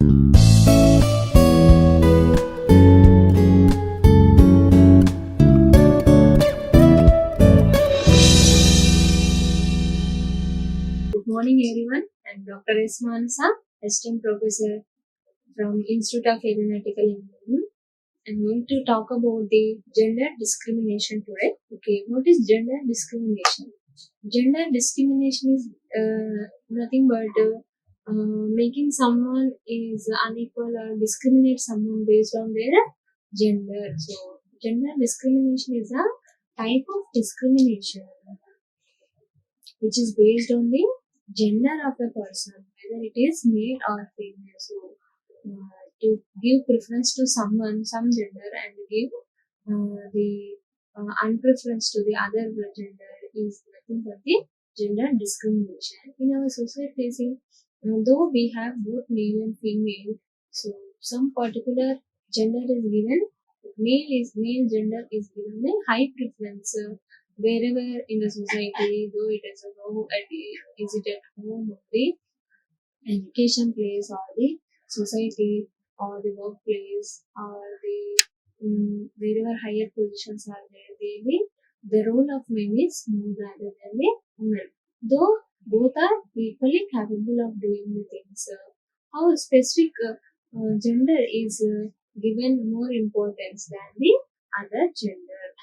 Good morning, everyone. I'm Dr. S. Manasa, Assistant Professor from Institute of Aeronautical Engineering. I'm going to talk about the gender discrimination today. Okay, what is gender discrimination? Gender discrimination is nothing but making someone is unequal or discriminate someone based on their gender. So, gender discrimination is a type of discrimination which is based on the gender of a person, whether it is male or female. So, to give preference to someone, some gender, and give the unpreference to the other gender is nothing but the gender discrimination. In our society, see, though we have both male and female, so some particular gender is given. Male gender is given a high preference wherever in the society, though it is a home, is it at home or the education place or the society or the workplace or the wherever higher positions are there, the role of men is more rather than the women. Though both are equally capable of doing the things. How specific gender is given more importance than the other gender.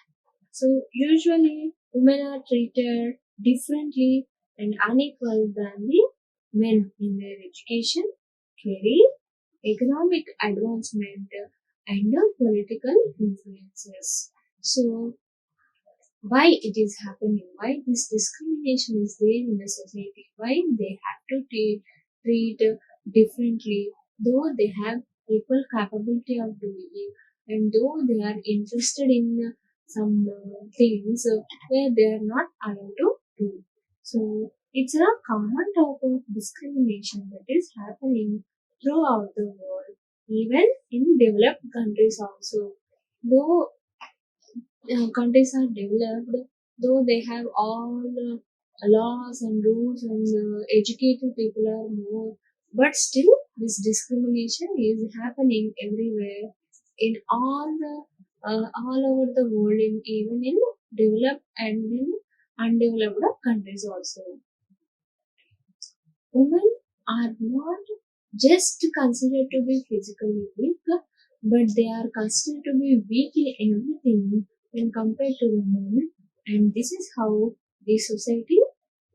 So usually women are treated differently and unequal than the men in their education, career, economic advancement, and political influences. So why it is happening? Why this discrimination is there in the society? Why they have to treat differently, though they have equal capability of doing it, and though they are interested in some things where they are not allowed to do. So it's a common type of discrimination that is happening throughout the world, even in developed countries also. Though countries are developed, though they have all laws and rules and educated people are more, but still this discrimination is happening everywhere in all over the world, in even in developed and in undeveloped countries also. Women are not just considered to be physically weak, but they are considered to be weak in everything when compared to the men, and this is how the society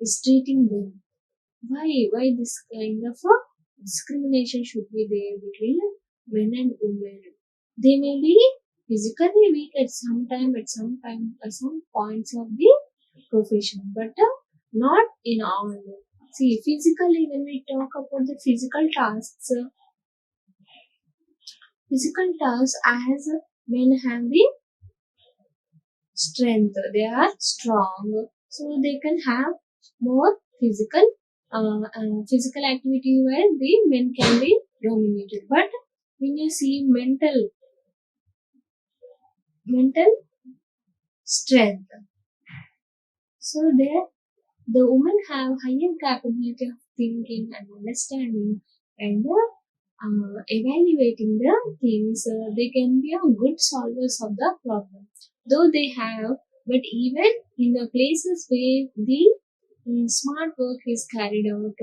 is treating them. Why this kind of a discrimination should be there between men and women? They may be physically weak at some points of the profession, but not in all. See, physically, when we talk about the physical tasks as men have the strength, they are strong, so they can have more physical activity where the men can be dominated. But when you see mental strength, so there the women have higher capability of thinking and understanding and evaluating the things. They can be a good solvers of the problem. Though they have, but even in the places where the smart work is carried out,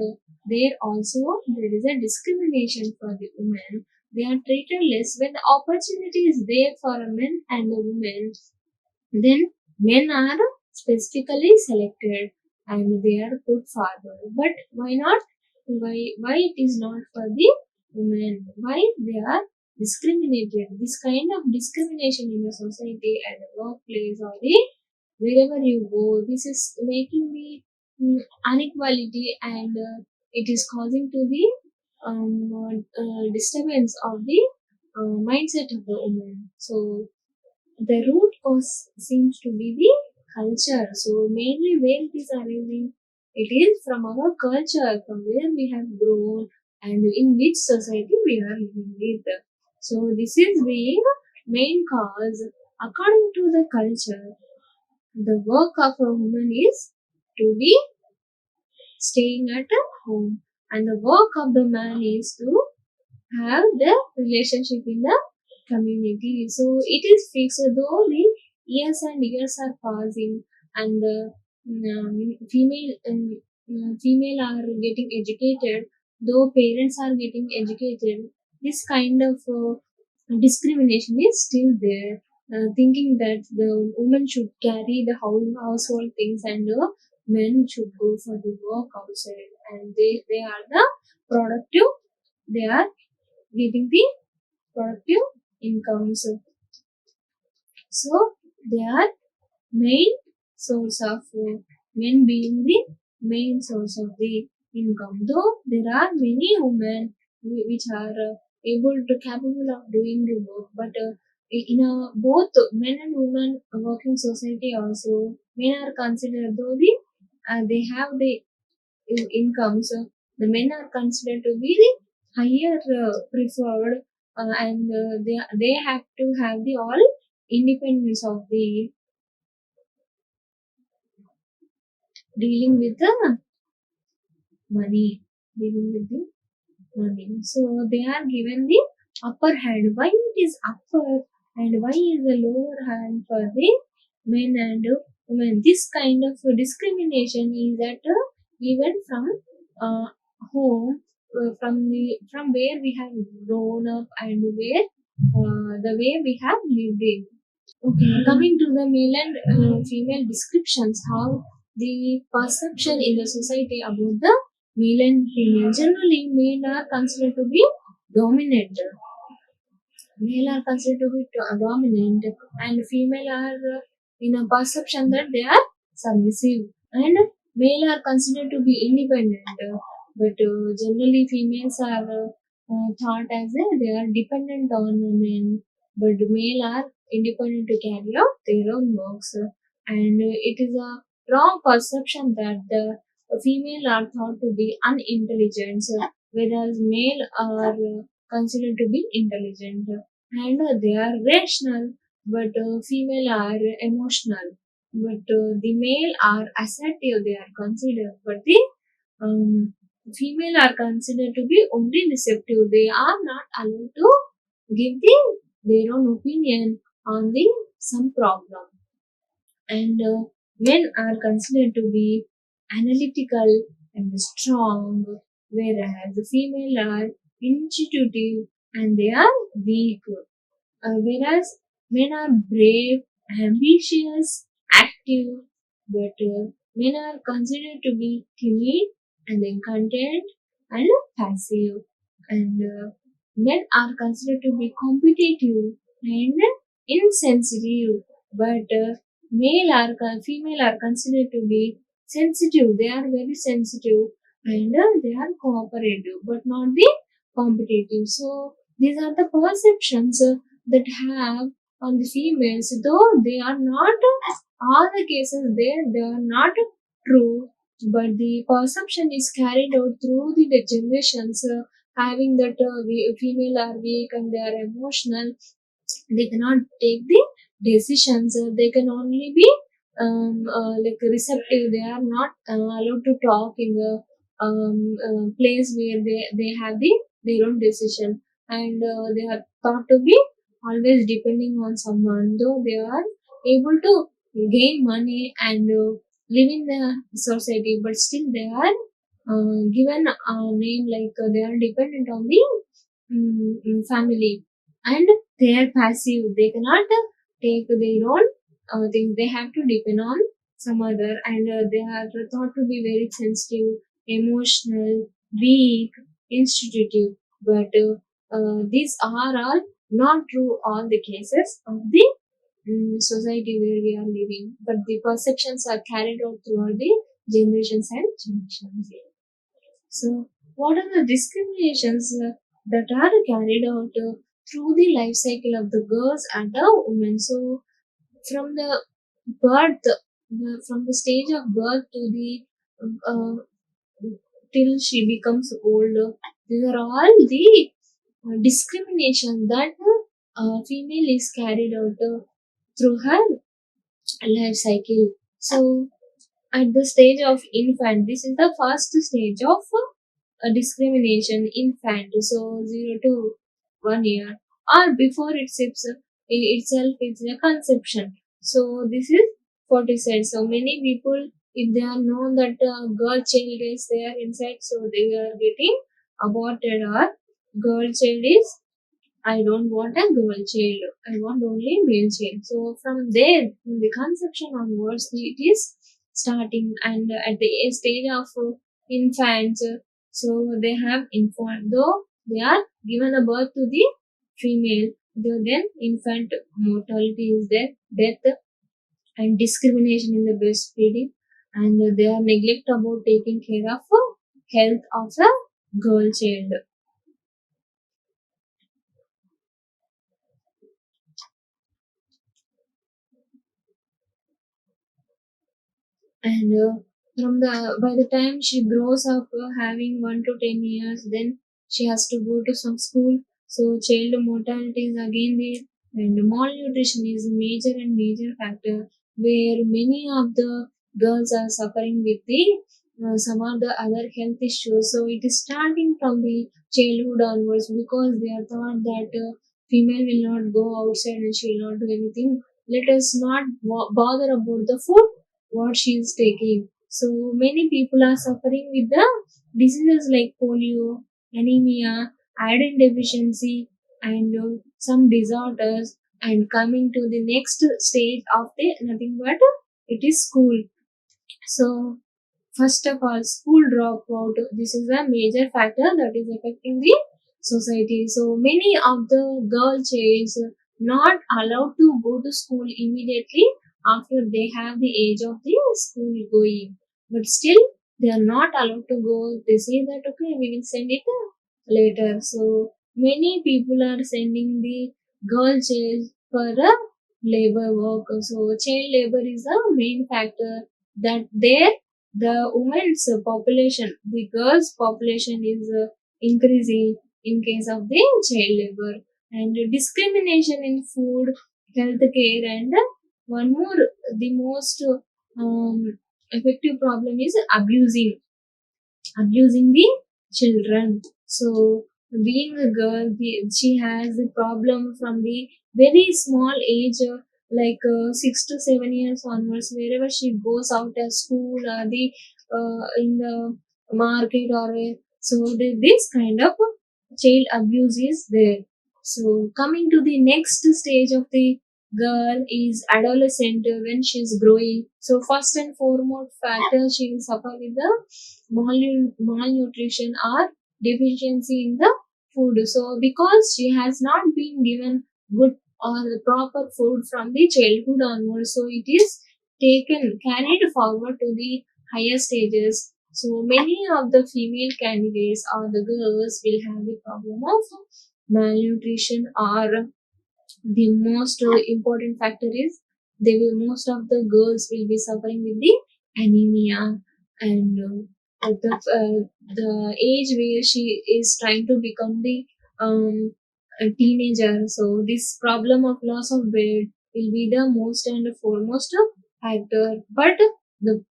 there also there is a discrimination for the women. They are treated less when the opportunity is there for a men and a women. Then men are specifically selected and they are put forward. But why not? Why it is not for the women? Why they are discriminated? This kind of discrimination in the society at the workplace or the wherever you go, this is making the inequality, and it is causing to the disturbance of the mindset of the woman. So the root cause seems to be the culture. So mainly where it is arising, it is from our culture, from where we have grown and in which society we are living with. So this is being main cause. According to the culture, the work of a woman is to be staying at home, and the work of the man is to have the relationship in the community. So it is fixed though the years and years are passing, and the female are getting educated, though parents are getting educated. This kind of discrimination is still there. Thinking that the woman should carry the household things and the men should go for the work outside, and they are the productive. They are getting the productive incomes. So they are main source of men being the main source of the income. Though there are many women which are able to capable of doing the work, but in a both men and women working society also, men are considered though they have the income. So the men are considered to be the higher preferred, and they have to have the all independence of the dealing with the money, dealing with the money. So they are given the upper hand. Why it is upper and why is the lower hand for the men and women? This kind of discrimination is that even from uh, home, from where we have grown up and where the way we have lived in. Okay, coming to the male and female descriptions, how the perception in the society about the male and female. Generally, male are considered to be dominant. Male are considered to be dominant, and female are in a perception that they are submissive. And male are considered to be independent, but generally females are thought as they are dependent on men, but male are independent to carry out their own works. And it is a wrong perception that the female are thought to be unintelligent, whereas male are considered to be intelligent, and they are rational, but female are emotional, but the male are assertive, they are considered, but the um, female are considered to be only receptive. They are not allowed to give their own opinion on the some problem, and men are considered to be analytical and strong, whereas the female are intuitive and they are weak. Whereas men are brave, ambitious, active, but men are considered to be timid and then content and passive. And men are considered to be competitive and insensitive, but female are considered to be sensitive. They are very sensitive and they are cooperative, but not the competitive. So these are the perceptions that have on the females, though they are not all the cases they are not true, but the perception is carried out through the generations, having that female are weak and they are emotional, they cannot take the decisions, they can only be like receptive, they are not allowed to talk in the place where they have their own decision, and they are thought to be always depending on someone, though they are able to gain money and live in the society, but still they are given a name like they are dependent on the family, and they are passive, they cannot take their own things, they have to depend on some other, and they are thought to be very sensitive, emotional, weak, institutive, but these are all not true all the cases of the society where we are living, but the perceptions are carried out throughout the generations and generations. So, what are the discriminations that are carried out through the life cycle of the girls and the women? So, from the birth, from the stage of birth to the uh, till she becomes old, these are all the discrimination that female is carried out through her life cycle. So, at the stage of infant, this is the first stage of discrimination infant, so 0 to 1 year, or before itself is a conception. So this is 40 cents. So many people, if they are known that girl child is there inside, so they are getting aborted, or girl child is, I don't want a girl child. I want only male child. So from there, from the conception onwards, it is starting, and at the stage of infants, so they have informed, though they are given a birth to the female, though then infant mortality is there, death and discrimination in the breastfeeding, and they are neglect about taking care of health of a girl child. And from the by the time she grows up, having 1 to 10 years, then she has to go to some school, so child mortality is again there, and malnutrition is a major factor, where many of the girls are suffering with the some of the other health issues. So it is starting from the childhood onwards, because they are thought that female will not go outside and she will not do anything. Let us not bother about the food what she is taking. So many people are suffering with the diseases like polio, anemia, iron deficiency, and some disorders. And coming to the next stage of the nothing but it is school. So first of all, school dropout. This is a major factor that is affecting the society. So many of the girl childs not allowed to go to school immediately after they have the age of the school going, but still they are not allowed to go. They say that okay, we will send it later. So many people are sending the girl child for a labor work. So child labor is a main factor that there the women's population, the girls' population is increasing in case of the child labor, and discrimination in food, healthcare, and one more, the most effective problem is abusing the children. So being a girl, she has a problem from the very small age, 6 to 7 years onwards. Wherever she goes out at school, or the in the market, or so this kind of child abuse is there. So coming to the next stage of the girl is adolescent, when she's growing. So first and foremost factor, she will suffer with the malnutrition or deficiency in the food. So because she has not been given good or the proper food from the childhood onwards, so it is carried forward to the higher stages. So many of the female candidates or the girls will have the problem of malnutrition, or the most important factor is they will, most of the girls will be suffering with the anemia, and the age where she is trying to become the a teenager. So this problem of loss of weight will be the most and foremost factor. But the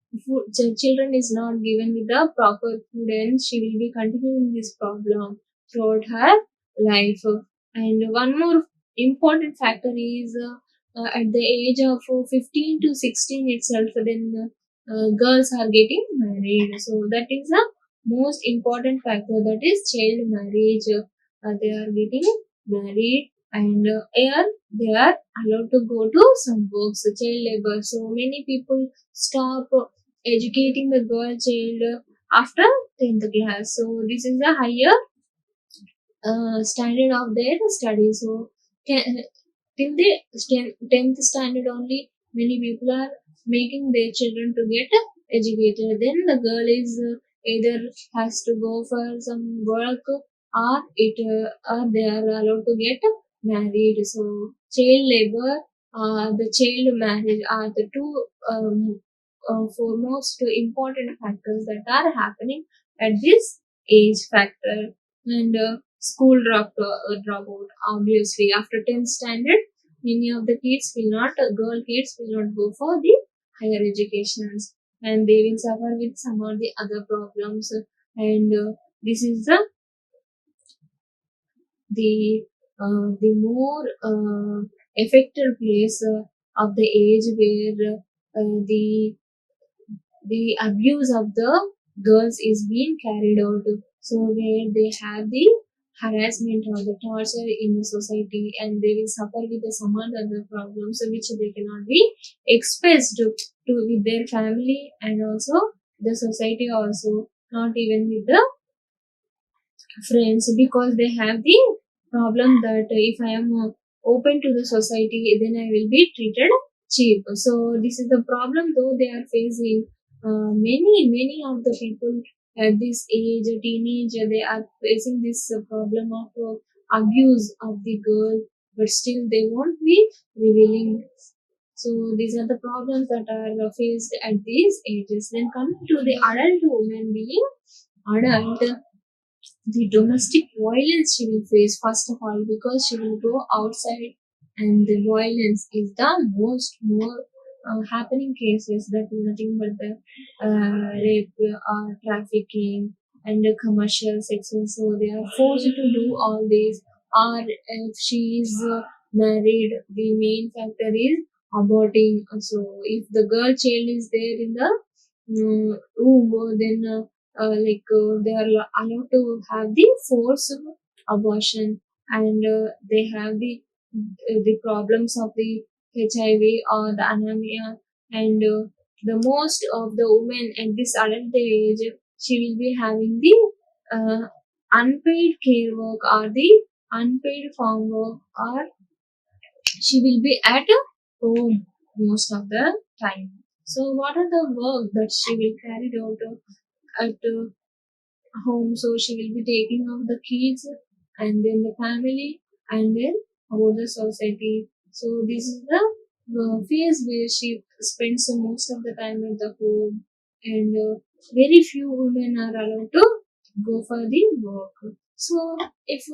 children is not given with the proper food, and she will be continuing this problem throughout her life. And one more important factor is at the age of 15 to 16 itself, then girls are getting married. So that is the most important factor, that is child marriage. They are getting married, and here they are allowed to go to some works, child labor. So many people stop educating the girl child after 10th class. So this is a higher standard of their study. So till the 10th standard only, many people are making their children to get educated. Then the girl is either has to go for some work, or they are allowed to get married. So child labor, the child marriage are the two foremost important factors that are happening at this age factor. And school dropout, obviously after 10th standard, many of the kids will not, girl kids will not go for the higher educations, and they will suffer with some of the other problems. And this is the more affected place of the age where the abuse of the girls is being carried out. So where they have the harassment or the torture in the society, and they will suffer with the some other problems which they cannot be expressed to with their family, and also the society also, not even with the friends, because they have the problem that if I am open to the society, then I will be treated cheap. So this is the problem though they are facing. Many of the people at this age, teenage, they are facing this problem of abuse of the girl, but still they won't be revealing. So these are the problems that are faced at these ages. Then coming to the adult woman being adult, the domestic violence she will face first of all, because she will go outside, and the violence is the most more happening cases, that is nothing but the rape or trafficking and the commercial sex. So they are forced to do all this, or if she is married, the main factor is aborting. So if the girl child is there in the room, then they are allowed to have the forced abortion, and they have the problems of the HIV or the anemia, and the most of the women at this adult age, she will be having the uh, unpaid care work or the unpaid farm work, or she will be at home most of the time. So what are the work that she will carry out at home? So she will be taking of the kids, and then the family, and then about the society. So this is the phase where she spends the most of the time at the home, and very few women are allowed to go for the work. So if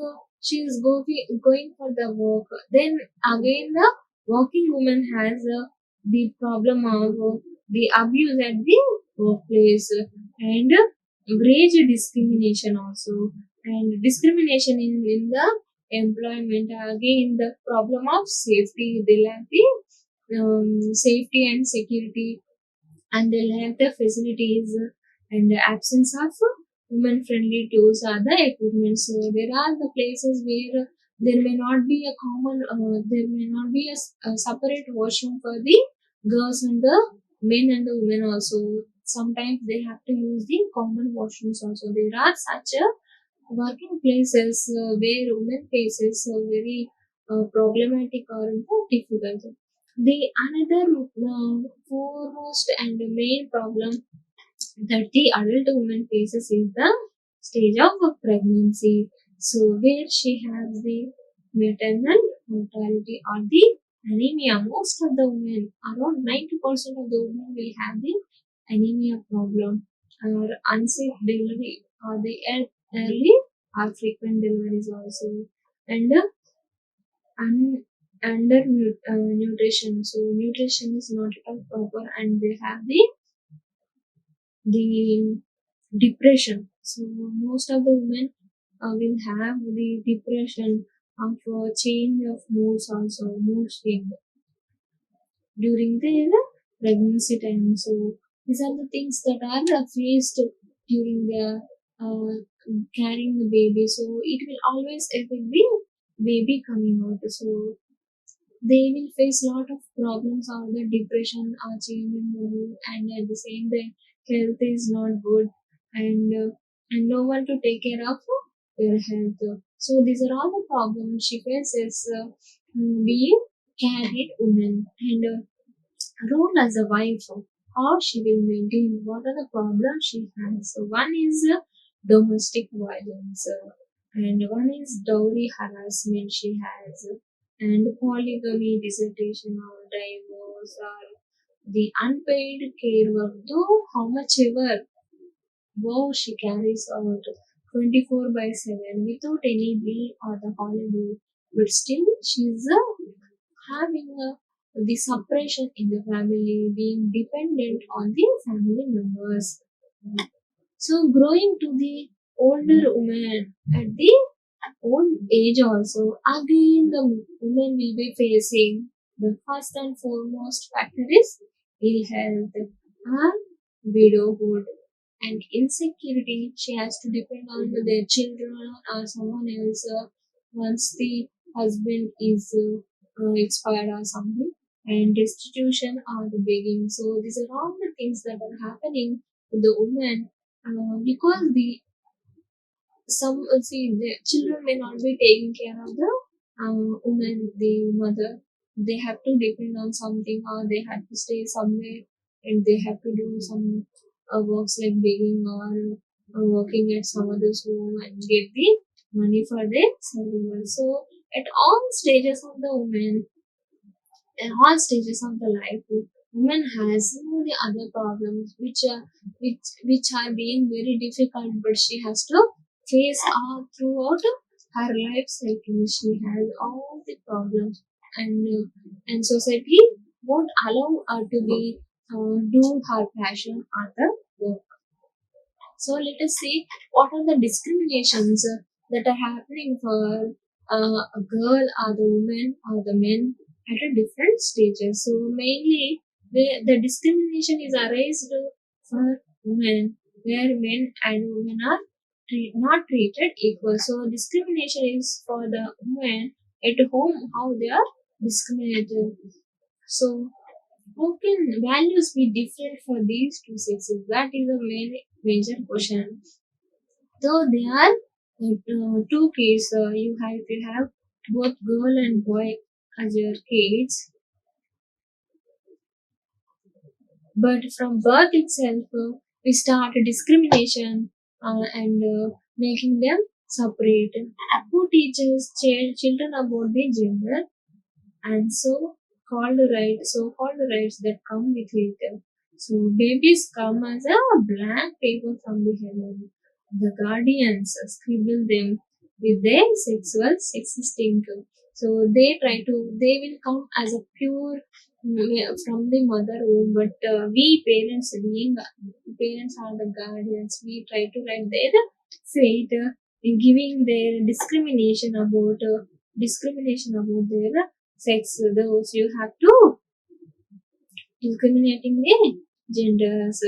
she is going for the work, then again the working woman has the problem of the abuse at the workplace, and wage discrimination also, and discrimination in the employment. Again the problem of safety, they lack the safety and security, and they lack the facilities, and the absence of women friendly tools are the equipment. So there are the places where there may not be a common there may not be a separate washroom for the girls and the men and the women also. Sometimes they have to use the common washrooms also. There are such a working places where women faces very problematic or difficult. The another foremost and main problem that the adult woman faces is the stage of a pregnancy. So where she has the maternal mortality or the anemia. Most of the women, around 90% of the women will have the anemia problem, or unsafe delivery, or the early or frequent deliveries also, and under nutrition. So nutrition is not at all proper, and they have the depression. So most of the women will have the depression of change of moods, also mood swing during their pregnancy time. So these are the things that are faced during the uh, carrying the baby. So it will always affect the baby coming out. So they will face a lot of problems, or the depression or change in mood, and at the same time health is not good, and no one to take care of their health. So these are all the problems she faces being carried woman, and role as a wife, how she will maintain, what are the problems she has. So one is domestic violence, and one is dowry harassment she has, and polygamy, dissertation or divorce, or the unpaid care work. Though how much ever wow she carries out 24 by 7 without any leave or the holiday, but still she's having the suppression in the family, being dependent on the family members. So growing to the older women at the old age also. Again, the women will be facing the first and foremost factor is ill health and widowhood and insecurity. She has to depend on their children or someone else once the husband is expired or something, and destitution or the begging. So these are all the things that are happening to the woman because the some see the children may not be taking care of the woman, the mother. They have to depend on something or they have to stay somewhere and they have to do some works like begging or working at some other's home and get the money for their survival. So at all stages of the woman, in all stages of the life, woman has the other problems which are being very difficult, but she has to face all throughout her life cycle. She has all the problems, and society won't allow her to be do her passion or the work. So let us see what are the discriminations that are happening for a girl or the woman or the men at a different stages. So mainly the discrimination is arised for women where men and women are not treated equal. So discrimination is for the women at home, how they are discriminated. So how can values be different for these two sexes? That is a major question. Though they are two kids, if you have both girl and boy as your kids, but from birth itself, we start discrimination and making them separate. Who teaches children about the gender? And so called rights that come with it. So babies come as a blank paper from the heaven. The guardians scribble them with their sex instinct. So they will come as a pure from the mother womb, but we parents are the guardians. We try to write their fate, giving their discrimination about their sex. Those you have to discriminating the genders,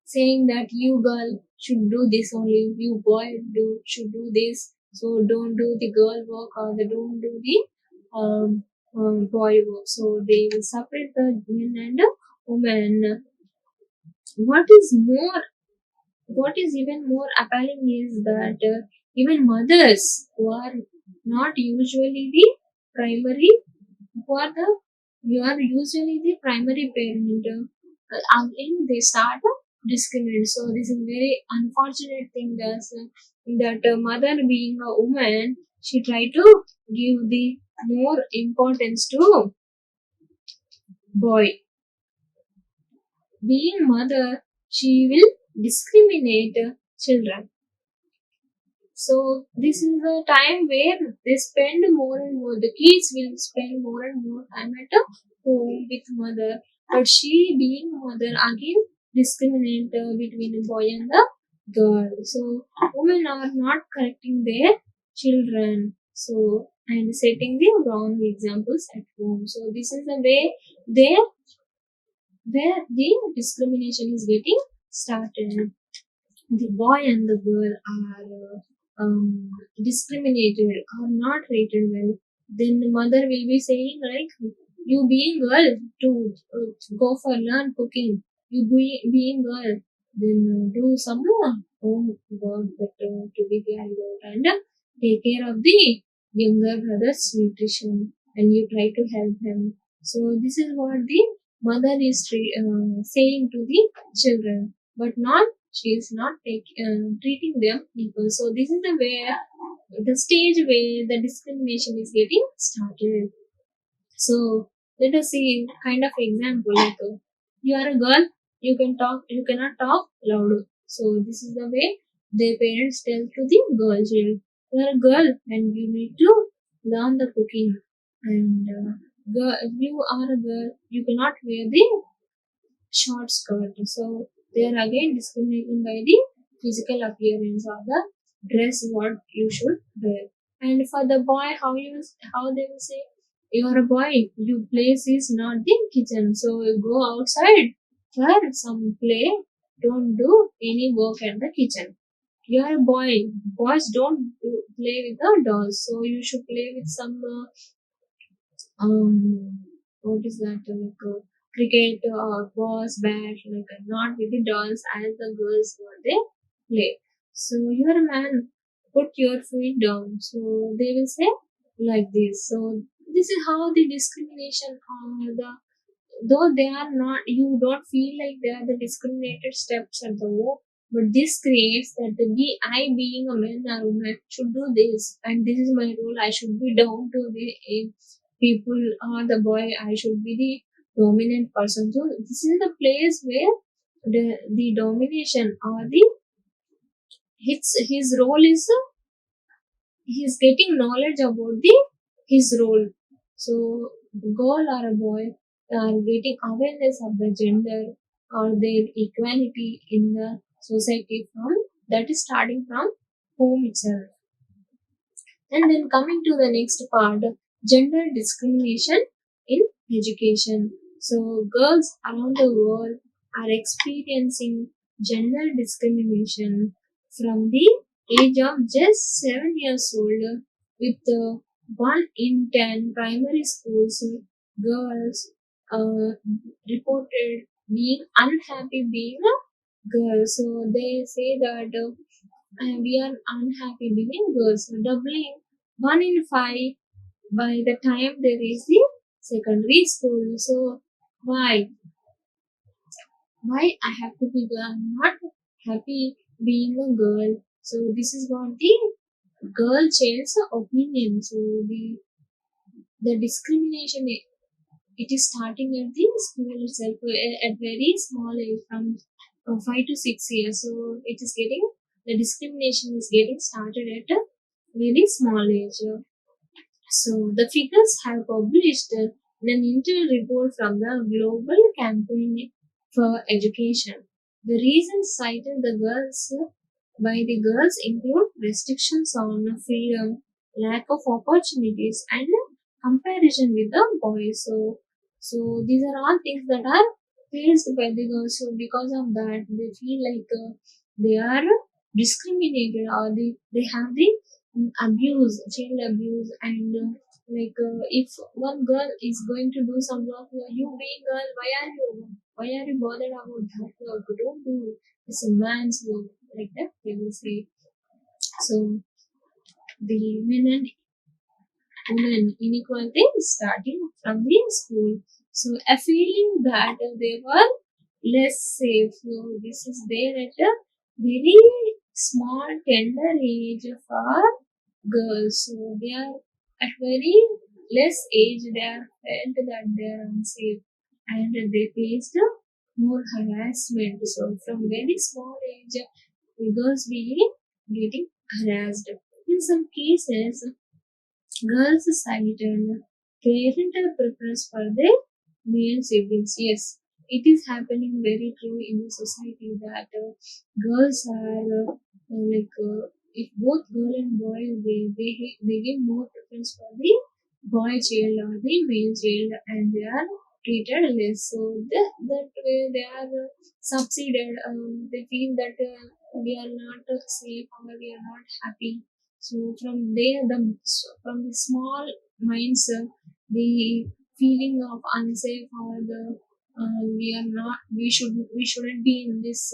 saying that you girl should do this only, you boy should do this. So don't do the girl work or they don't do the boy work. So they will separate the men and women. What is more, what is even more appalling is that even mothers who are not usually the primary who are the you are usually the primary parent, again they start discriminate. So this is very unfortunate thing that mother being a woman, she try to give the more importance to boy. Being mother, she will discriminate children. So this is the time where they spend more and more. The kids will spend more and more time at home with mother. But she, being mother, again discriminate between the boy and the girl. So women are not correcting their children. So and setting the wrong examples at home. So this is the way they where the discrimination is getting started. The boy and the girl are discriminated or not rated well, then the mother will be saying like, you being girl to go for learn cooking, you being girl, then do some home work that to be carried out and take care of the younger brother's nutrition and you try to help him. So this is what the mother is saying to the children, but not she is not treating them equal. So this is the stage where the discrimination is getting started. So let us see kind of example like you are a girl, you cannot talk louder. So this is the way their parents tell to the girl child, you are a girl and you need to learn the cooking. And if you are a girl, you cannot wear the short skirt. So they are again discriminating by the physical appearance of the dress what you should wear. And for the boy, how they will say, you're a boy, your place is not the kitchen, so you go outside for some play, don't do any work in the kitchen. You're a boy, boys don't play with the dolls, so you should play with some what is that, like cricket or balls, bat, like not with the dolls as the girls what they play. So you're a man, put your feet down, so they will say like this. So this is how the discrimination, the though they are not, you don't feel like they are the discriminated steps at the war, but this creates that I being a man or woman should do this, and this is my role, I should be down to the people, or the boy, I should be the dominant person. So this is the place where the domination or the his role is, he's getting knowledge about the his role. So girl or a boy are getting awareness of the gender or their equality in the society, from that is starting from home itself. And then coming to the next part, gender discrimination in education. So girls around the world are experiencing gender discrimination from the age of just 7 years old, with 1 in 10 primary schools girls reported being unhappy being a girl. So they say that and we are unhappy being girls, doubling 1 in 5 by the time there is the secondary school. So why? Why I have to be girl? I'm not happy being a girl. So this is what the girl child's opinion. So the discrimination, it is starting at the school itself, at very small age, from 5 to 6 years. So it is getting, the discrimination is getting started at a very small age. So the figures have published in an internal report from the Global Campaign for Education. The reasons cited by the girls include restrictions on freedom, lack of opportunities, and comparison with the boys. So these are all things that are faced by the girls. So because of that, they feel like they are discriminated, or they have the abuse, child abuse, and if one girl is going to do some work, you being girl, why are you bothered about that work? Don't do it. It's a man's work, like that they will say. So the men and women inequality is starting from the school. So a feeling that they were less safe. So this is there at a very small tender age for girls. So they are at very less age, they are felt that they are unsafe, and they faced more harassment. So from very small age, girls being getting harassed. In some cases, girls cited parental preference for their male siblings. Yes, it is happening very true in the society that girls are if both girl and boy, they give more preference for the boy child or the male child, and they are treated less. So that way they are succeeded. They feel that we are not safe, or we are not happy. So from there, from the small minds, the feeling of unsafe, or the we shouldn't be in this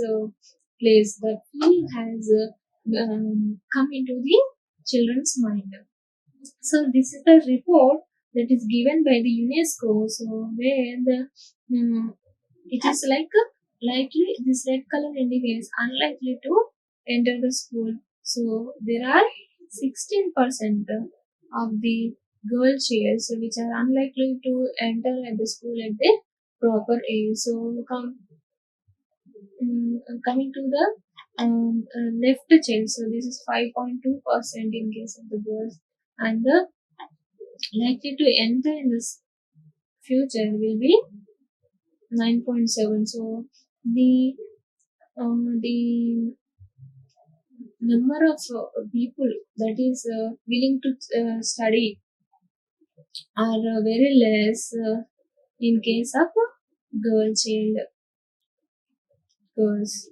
place. That feeling has come into the children's mind. So this is the report that is given by the UNESCO. So where the it is like likely, this red color indicates unlikely to enter the school. So there are 16% of the girl chairs which are unlikely to enter at the school at the proper age. So coming to the left chair, so this is 5.2% in case of the girls, and the likely to enter in this future will be 9.7. So the the number of people that is willing to study are very less in case of girl child girls.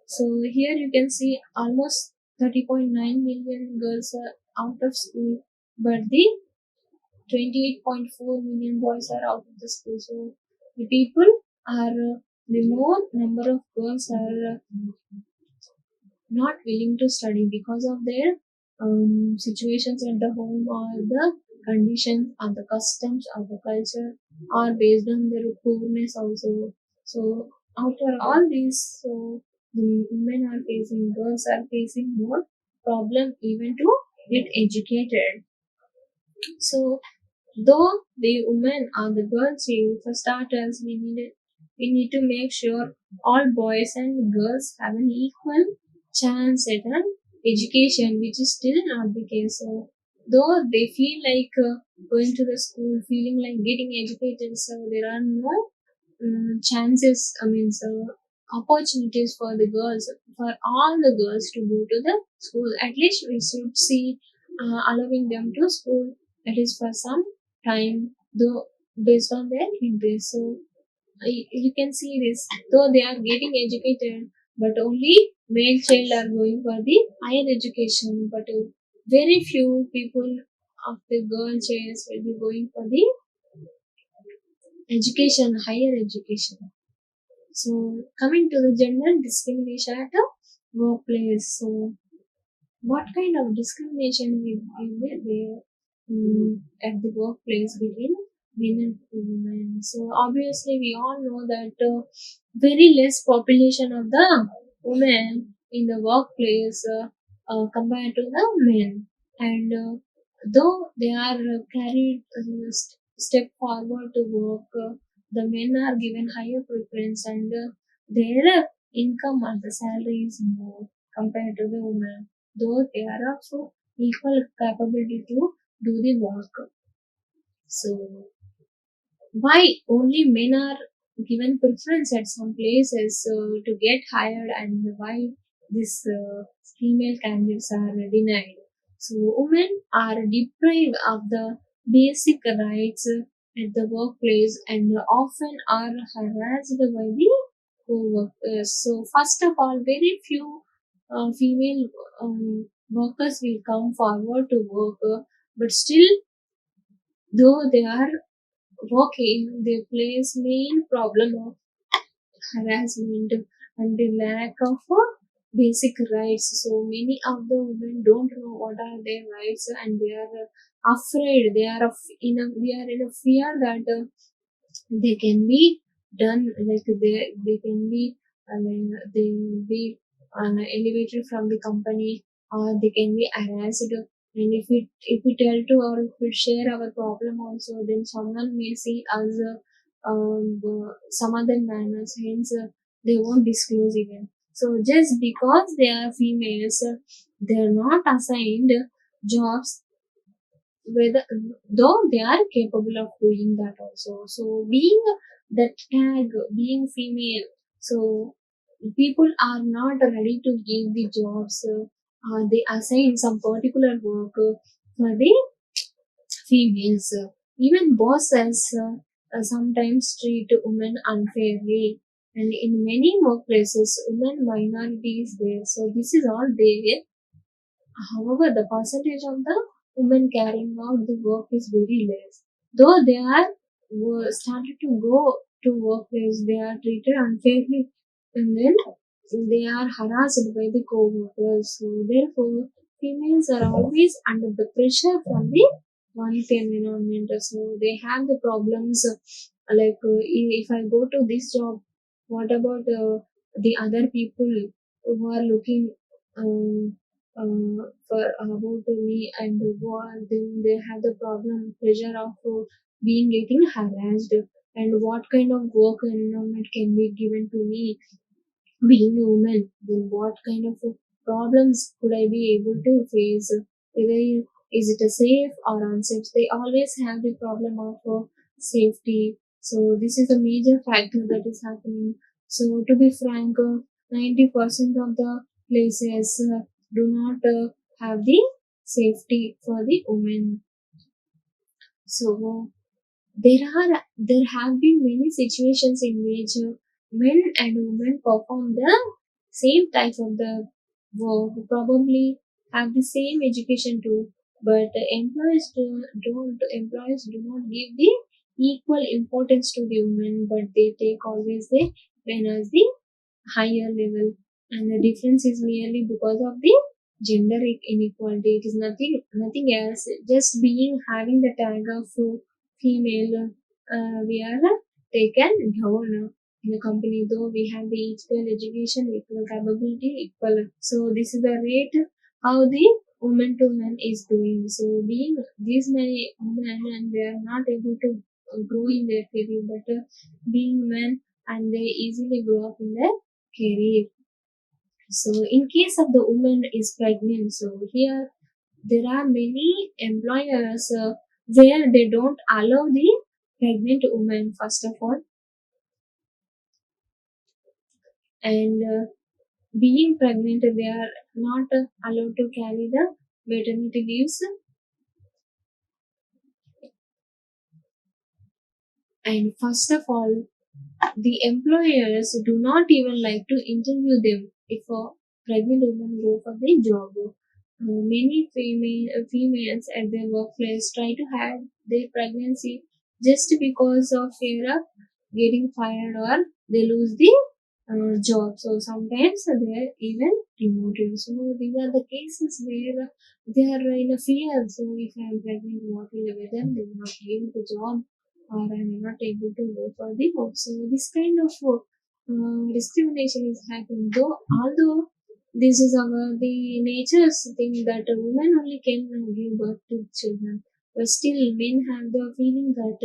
So here you can see almost 30.9 million girls are out of school, but the 28.4 million boys are out of the school. So the people are the more number of girls are not willing to study because of their situations at the home, or the conditions or the customs or the culture, or based on their poorness also. So after all these, so the women are facing, girls are facing more problem even to get educated. So though the women or the girls child, for starters, we need to make sure all boys and girls have an equal chance at an education, which is still not the case. So though they feel like going to the school, feeling like getting educated, so there are no chances, I mean, so opportunities for the girls, for all the girls to go to the school. At least we should see allowing them to school, at least for some time, though based on their interest. So you can see this, though they are getting educated, but only male child are going for the higher education, but very few people of the girl child will be going for the education, higher education. So coming to the gender discrimination at a workplace. So what kind of discrimination will be there at the workplace between men and women? So obviously we all know that very less population of the women in the workplace compared to the men, and though they are carried step forward to work, the men are given higher preference, and their income and the salary is more compared to the women, though they are also equal capability to do the work. So why only men are given preference at some places to get hired, and why these female candidates are denied? So women are deprived of the basic rights at the workplace, and often are harassed by the co-workers. So first of all, very few female workers will come forward to work, but still, though they are working, they face main problem of harassment and the lack of basic rights. So many of the women don't know what are their rights, and they are afraid. They are we are in a fear that they can be done, like they can be like, they will be elevated from the company, or they can be harassed. And if we tell to, or if we share our problem also, then someone may see us some other manners, hence they won't disclose even. So just because they are females, they are not assigned jobs, whether though they are capable of doing that also. So being that tag, being female, so people are not ready to give the jobs, they assign some particular work for the females. Even bosses sometimes treat women unfairly, and in many workplaces women minority is there, so this is all there. However, the percentage of the women carrying out the work is very less. Though they are started to go to workplace, they are treated unfairly, and then they are harassed by the co-workers. So therefore, females are always under the pressure from the work environment. So they have the problems like if I go to this job, what about the other people who are looking for about me, and then they have the problem pressure of being getting harassed, and what kind of work environment can be given to me being a woman, then what kind of problems could I be able to face? Whether is it a safe or unsafe? They always have the problem of safety. So this is a major factor that is happening. So to be frank, 90% of the places do not have the safety for the women. So there have been many situations in which men and women perform the same type of the work, probably have the same education too, but employers do not give the equal importance to the women, but they take always the men as the higher level, and the difference is merely because of the gender inequality. It is nothing else, just being having the tag of female. We are taken down in the company, though we have the equal education, equal capability, equal. So this is the rate how the woman to man is doing. So being these many women and they are not able to grow in their career, but being men and they easily grow up in their career. So in case of the woman is pregnant, so here there are many employers where they don't allow the pregnant woman first of all, and being pregnant they are not allowed to carry the maternity leaves, and first of all the employers do not even like to interview them if a pregnant woman go for the job. Many females at their workplace try to hide their pregnancy just because of fear of getting fired or they lose the job. So sometimes they are even demoted. So these are the cases where they are in a fear. So if I am pregnant, what will be done? They will not give the job or I'm not able to go for the work. So this kind of discrimination is happening. Though although this is our the nature's thing that a woman only can give birth to children, but still men have the feeling that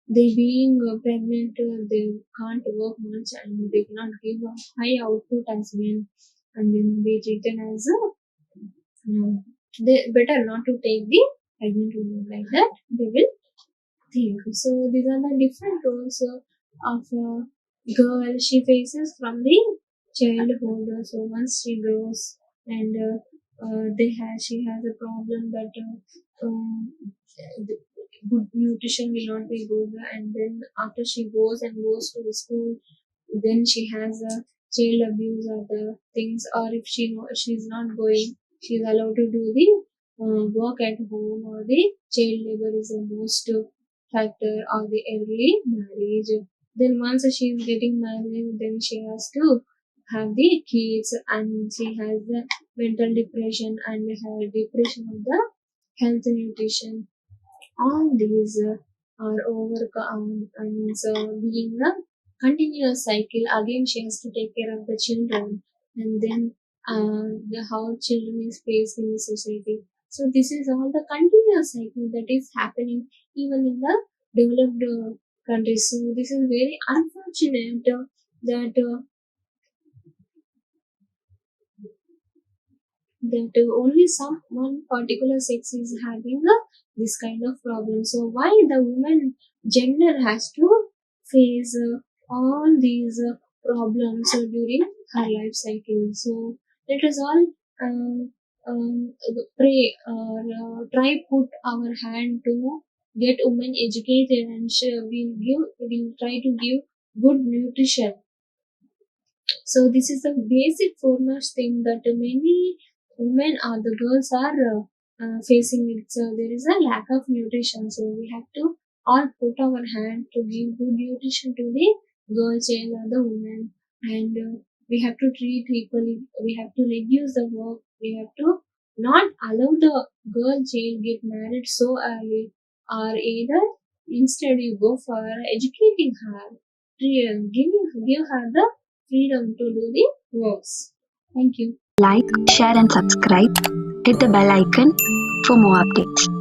they being pregnant, they can't work much and they cannot give a high output as men, and then they treated as a they better not to take the pregnant woman like that. They will think. So these are the different roles of a girl she faces from the childhood. So once she grows and she has a problem that the good nutrition will not be good, and then after she goes to the school, then she has a child abuse or the things, or if she's not going, she's allowed to do the work at home, or the child labor is the most factor, or the early marriage. Then once she is getting married, then she has to have the kids, and she has the mental depression and her depression of the health nutrition. All these are overcome, and so being a continuous cycle. Again, she has to take care of the children, and then how children is faced in the society. So this is all the continuous cycle that is happening even in the developed countries. So this is very unfortunate that only some one particular sex is having this kind of problem. So why the woman gender has to face all these problems during her life cycle? So let us all um, pray or try put our hand to get women educated, and we'll try to give good nutrition. So this is the basic foremost thing that many women or the girls are facing it. So there is a lack of nutrition. So we have to all put our hand to give good nutrition to the girl child or the woman, and we have to treat equally. We have to reduce the work. We have to not allow the girl child get married so early, or either instead you go for educating her, give her the freedom to do the works. Thank you. Like, share, and subscribe. Hit the bell icon for more updates.